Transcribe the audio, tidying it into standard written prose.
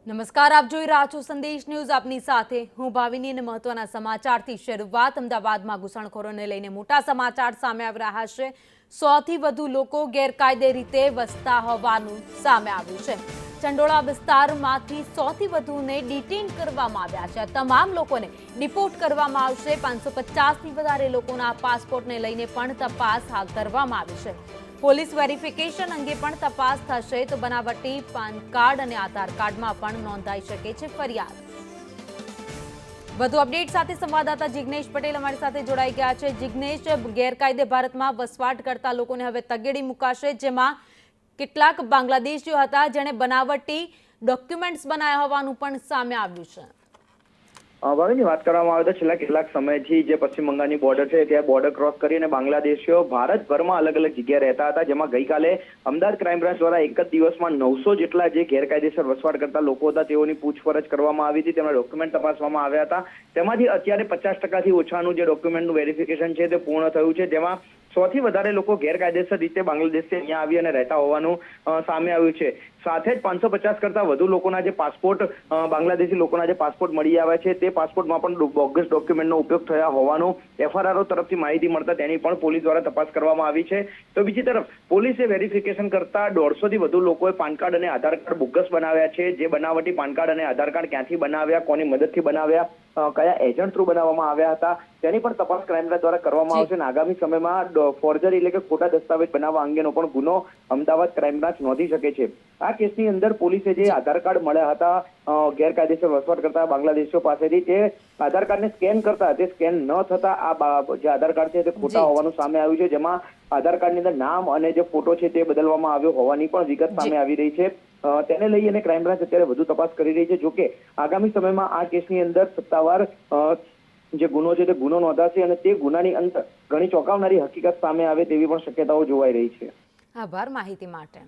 નમસ્કાર, આપ જોઈ રહ્યા છો સંદેશ ન્યૂઝ. આપની સાથે હું ભાવિની અને મહત્વના સમાચારથી શરૂઆત. અમદાવાદમાં ઘૂસણખોરોને લઈને મોટા સમાચાર સામે આવી રહ્યા છે. 100થી વધુ લોકો ગેરકાયદે રીતે વસતા હોવાનું સામે આવ્યું છે. ચંડોળા વિસ્તારમાંથી 100થી વધુને ડિટેઇન કરવામાં આવ્યા છે. તમામ લોકોને ડિપોર્ટ કરવામાં આવશે. 550થી વધારે લોકોના પાસપોર્ટને લઈને પણ તપાસ હાથ ધરવામાં આવી છે. પોલીસ વેરિફિકેશન અંગે પણ તપાસ થશે તો બનાવટી પાન કાર્ડ અને આધાર કાર્ડમાં પણ નોંધાઈ શકે છે ફરિયાદ. વધુ અપડેટ સાથે સંવાદદાતા જિગ્નેશ પટેલ અમારી સાથે જોડાઈ ગયા છે. જિગ્નેશ, ગેરકાયદે ભારતમાં વસવાટ કરતા લોકોને હવે તગેડી મુકાશે, જેમાં કેટલાક બાંગ્લાદેશીઓ હતા જેણે બનાવટી ડોક્યુમેન્ટ્સ બનાવ્યા હોવાનું પણ સામે આવ્યું છે. ભાવિની વાત કરવામાં આવે તો છેલ્લા કેટલાક સમયથી જે પશ્ચિમ બંગાળની બોર્ડર છે ત્યાં બોર્ડર ક્રોસ કરીને બાંગ્લાદેશીઓ ભારતભરમાં અલગ અલગ જગ્યાએ રહેતા હતા, જેમાં ગઈકાલે અમદાવાદ ક્રાઇમ બ્રાન્ચ દ્વારા એક જ દિવસમાં 900 જેટલા જે ગેરકાયદેસર વસવાટ કરતા લોકો હતા તેઓની પૂછપરછ કરવામાં આવી હતી. તેમના ડોક્યુમેન્ટ તપાસવામાં આવ્યા હતા. તેમાંથી અત્યારે 50%થી ઓછાનું જે ડોક્યુમેન્ટનું વેરિફિકેશન છે તે પૂર્ણ થયું છે, જેમાં 100થી વધારે લોકો ગેરકાયદેસર રીતે બાંગ્લાદેશથી અહીંયા આવી અને રહેતા હોવાનું સામે આવ્યું છે. સાથે જ 550 કરતા વધુ લોકોના જે પાસપોર્ટ બાંગ્લાદેશી લોકોના જે પાસપોર્ટ મળી આવ્યા છે તે પાસપોર્ટમાં પણ બોગસ ડોક્યુમેન્ટનો ઉપયોગ થયા હોવાનું એફઆરઆરઓ તરફથી માહિતી મળતા તેની પણ પોલીસ દ્વારા તપાસ કરવામાં આવી છે. તો બીજી તરફ પોલીસે વેરિફિકેશન કરતા 150થી વધુ લોકોએ પાન કાર્ડ અને આધાર કાર્ડ બોગસ બનાવ્યા છે. જે બનાવટી પાન કાર્ડ અને આધાર કાર્ડ ક્યાંથી બનાવ્યા, કોની મદદથી બનાવ્યા, કયા એજન્ટ થ્રુ બનાવવામાં આવ્યા હતા તેની પણ તપાસ ક્રાઇમ બ્રાન્ચ દ્વારા કરવામાં આવશે અને આગામી સમયમાં ફોર્જરી એટલે કે ખોટા દસ્તાવેજ બનાવવા અંગેનો પણ ગુનો અમદાવાદ ક્રાઇમ બ્રાન્ચ નોંધી શકે છે. આ કેસની અંદર પોલીસે જે આધાર કાર્ડ મળ્યા હતા ગેરકાયદેસર વસવાટ કરતા બાંગ્લાદેશીઓ પાસેથી, તે આધાર કાર્ડને સ્કેન કરતા તે સ્કેન ન થતા આ જે આધાર કાર્ડ છે તે ખોટા હોવાનું સામે આવ્યું છે, જેમાં આધાર કાર્ડની અંદર નામ અને જે ફોટો છે તે બદલવામાં આવ્યો હોવાની પણ વિગત સામે આવી રહી છે. તેને લઈ અને ક્રાઇમ બ્રાન્ચ અત્યારે વધુ તપાસ કરી રહી છે. જોકે આગામી સમયમાં આ કેસની અંદર સત્તાવાર જે ગુનો છે તે ગુનો નોંધાશે અને તે ગુનાની અંદર ઘણી ચોંકાવનારી હકીકત સામે આવે તેવી પણ શક્યતાઓ જોવાઈ રહી છે. આભાર માહિતી માટે.